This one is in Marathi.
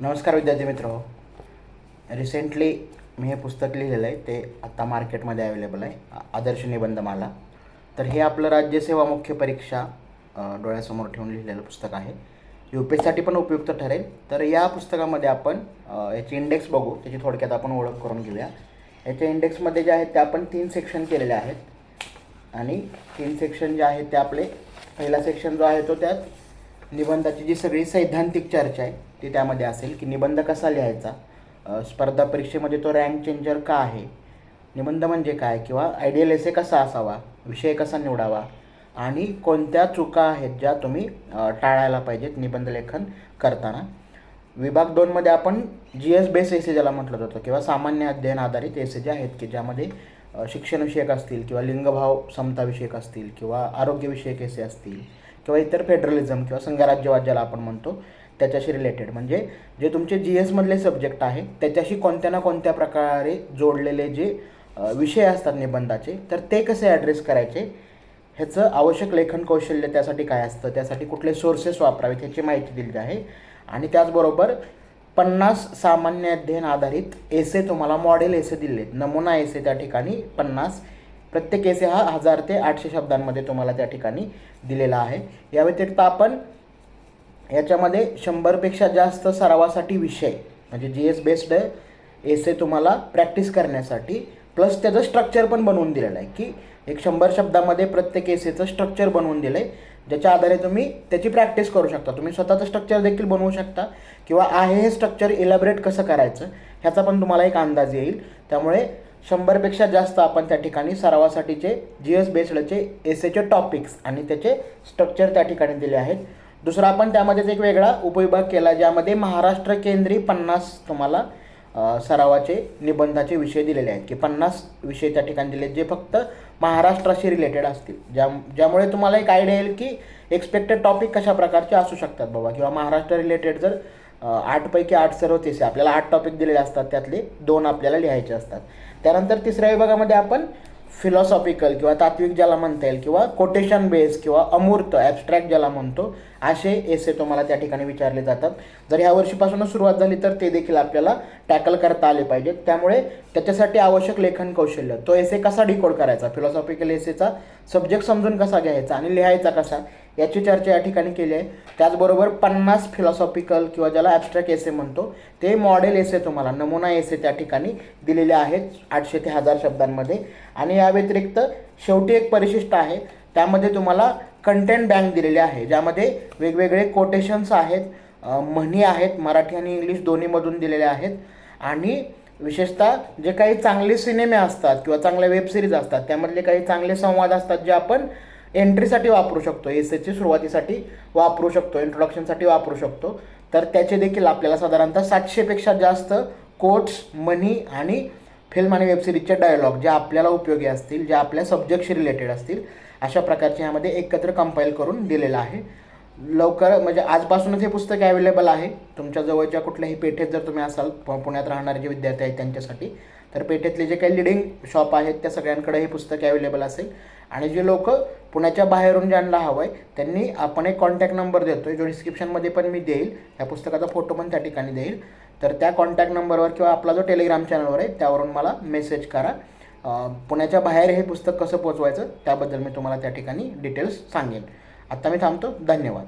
नमस्कार विद्यार्थी मित्र. रिसेंटली मी हे पुस्तक लिहिलेलं आहे, ते आत्ता मार्केटमध्ये अवेलेबल आहे, आदर्श निबंधमाला. तर हे आपलं राज्यसेवा मुख्य परीक्षा डोळ्यासमोर ठेवून लिहिलेलं पुस्तक आहे. UPSCसाठी पण उपयुक्त ठरेल. तर या पुस्तकामध्ये आपण याची इंडेक्स बघू, त्याची थोडक्यात आपण ओळख करून घेऊया. याच्या इंडेक्समध्ये जे आहेत ते आपण 3 सेक्शन केलेले आहेत आणि 3 सेक्शन जे आहेत ते आपले पहिला सेक्शन जो आहे तो त्यात निबंधाची जी सगळी सैद्धांतिक चर्चा आहे ती त्यामध्ये असेल, की निबंध कसा लिहायचा, स्पर्धा परीक्षेमध्ये तो रँक चेंजर का आहे, निबंध म्हणजे काय, किंवा आयडियल एसे कसा असावा, विषय कसा निवडावा आणि कोणत्या चुका आहेत ज्या तुम्ही टाळायला पाहिजेत निबंधलेखन करताना. विभाग 2मध्ये आपण GS बेस एसे ज्याला म्हटलं जातं किंवा सामान्य अध्ययन आधारित एसे जे आहेत की ज्यामध्ये शिक्षणविषयक असतील किंवा लिंगभाव समताविषयक असतील किंवा आरोग्यविषयक एसे असतील किंवा इतर फेडरलिझम किंवा संघराज्यवाद ज्याला आपण म्हणतो त्याच्याशी रिलेटेड, म्हणजे जे तुमचे GS मधले सब्जेक्ट आहे त्याच्याशी कोणत्या ना कोणत्या प्रकारे जोडलेले जे विषय असतात निबंधाचे, तर ते कसे ॲड्रेस करायचे, ह्याचं आवश्यक लेखन कौशल्य त्यासाठी काय असतं, त्यासाठी कुठले सोर्सेस वापरावेत ह्याची माहिती दिली आहे. आणि त्याचबरोबर 50 सामान्य अध्ययन आधारित एसे तुम्हाला मॉडेल एसे दिले, नमुना एसे त्या ठिकाणी 50, प्रत्येक एसे हा 1000 ते 800 शब्दांमध्ये तुम्हाला त्या ठिकाणी दिलेला आहे. या व्यतिरिक्त आपण याच्यामध्ये 100पेक्षा जास्त सरावासाठी विषय म्हणजे GS बेस्ड एसे तुम्हाला प्रॅक्टिस करण्यासाठी प्लस त्याचं स्ट्रक्चर पण बनवून दिलेलं आहे, की एक 100 शब्दामध्ये प्रत्येक एसेचं स्ट्रक्चर बनवून दिलं आहे, ज्याच्या आधारे तुम्ही त्याची प्रॅक्टिस करू शकता. तुम्ही स्वतःचं स्ट्रक्चर देखील बनवू शकता किंवा आहे हे स्ट्रक्चर इलॅबरेट कसं करायचं ह्याचा पण तुम्हाला एक अंदाज येईल. त्यामुळे 100पेक्षा जास्त आपण त्या ठिकाणी सरावासाठीचे GS बेस्डचे एसेचे टॉपिक्स आणि त्याचे स्ट्रक्चर त्या ठिकाणी दिले आहेत. दुसरा आपण त्यामध्येच एक वेगळा उपविभाग केला ज्यामध्ये महाराष्ट्र केंद्री 50 तुम्हाला सरावाचे निबंधाचे विषय दिलेले आहेत, की 50 विषय त्या ठिकाणी दिले जे फक्त महाराष्ट्राशी रिलेटेड असतील, ज्यामुळे तुम्हाला एक आयडिया येईल की एक्सपेक्टेड टॉपिक कशा प्रकारचे असू शकतात बाबा, किंवा महाराष्ट्र रिलेटेड जर 8 पैकी 8 सर्व तेसे आपल्याला 8 टॉपिक दिलेले असतात, त्यातले 2 आपल्याला लिहायचे असतात. त्यानंतर तिसऱ्या विभागामध्ये आपण फिलॉसॉफिकल किंवा तात्विक ज्याला म्हणता येईल किंवा कोटेशन बेस किंवा अमूर्त ॲब्स्ट्रॅक्ट ज्याला म्हणतो असे एसे तुम्हाला त्या ठिकाणी विचारले जातात. जर ह्या वर्षीपासूनच सुरुवात झाली तर ते देखील आपल्याला टॅकल करता आले पाहिजेत. त्यामुळे त्याच्यासाठी आवश्यक लेखन कौशल्य, तो एसे कसा डिकोड करायचा, फिलॉसॉफिकल एसेचा सब्जेक्ट समजून कसा घ्यायचा आणि लिहायचा कसा, याची चर्चा या ठिकाणी केली आहे. त्याचबरोबर 50 फिलॉसॉफिकल किंवा ज्याला ॲब्स्ट्रॅक्ट एसे म्हणतो ते मॉडेल एसे तुम्हाला नमुना एसे त्या ठिकाणी दिलेले आहेत 800 ते 1000 शब्दांमध्ये. आणि या व्यतिरिक्त शेवटी एक परिशिष्ट आहे, त्यामध्ये तुम्हाला कंटेंट बँक दिलेली आहे, ज्यामध्ये वेगवेगळे कोटेशन्स आहेत, म्हणी आहेत, मराठी आणि इंग्लिश दोन्हीमधून दिलेले आहेत. आणि विशेषतः जे काही चांगले सिनेमे असतात किंवा चांगल्या वेबसिरीज असतात त्यामधले काही चांगले संवाद असतात जे आपण एंट्रीसाठी वापरू शकतो, एसेची सुरुवातीसाठी वापरू शकतो, इंट्रोडक्शनसाठी वापरू शकतो. तर त्याचे देखील आपल्याला साधारणतः 700पेक्षा जास्त कोट्स, म्हणी आणि फिल्म आणि वेबसिरीजचे डायलॉग जे आपल्याला उपयोगी असतील, जे आपल्या सब्जेक्टशी रिलेटेड असतील, अशा प्रकारचे यामध्ये एकत्र कंपाईल करून दिलेलं आहे. लवकर म्हणजे आजपासूनच हे पुस्तक अवेलेबल आहे तुमच्या जवळच्या कुठल्याही पेठेत. जर तुम्ही असाल पुण्यात राहणारे जे विद्यार्थी आहेत त्यांच्यासाठी, तर पेठेतले जे काही लिडिंग शॉप आहेत त्या सगळ्यांकडे हे पुस्तक अवेलेबल असेल. आणि जे लोक पुण्याच्या बाहेरून ज्यांना हवं आहे त्यांनी आपण एक कॉन्टॅक्ट नंबर देतो आहे, जो डिस्क्रिप्शनमध्ये पण मी देईल, त्या पुस्तकाचा फोटो पण त्या ठिकाणी देईल. तर त्या कॉन्टॅक्ट नंबरवर किंवा आपला जो टेलिग्राम चॅनलवर आहे त्यावरून मला मेसेज करा. पुण्याच्या बाहेर हे पुस्तक कसं पोचवायचं त्याबद्दल मी तुम्हाला त्या ठिकाणी डिटेल्स सांगेन. आत्ता मी थांबतो. धन्यवाद.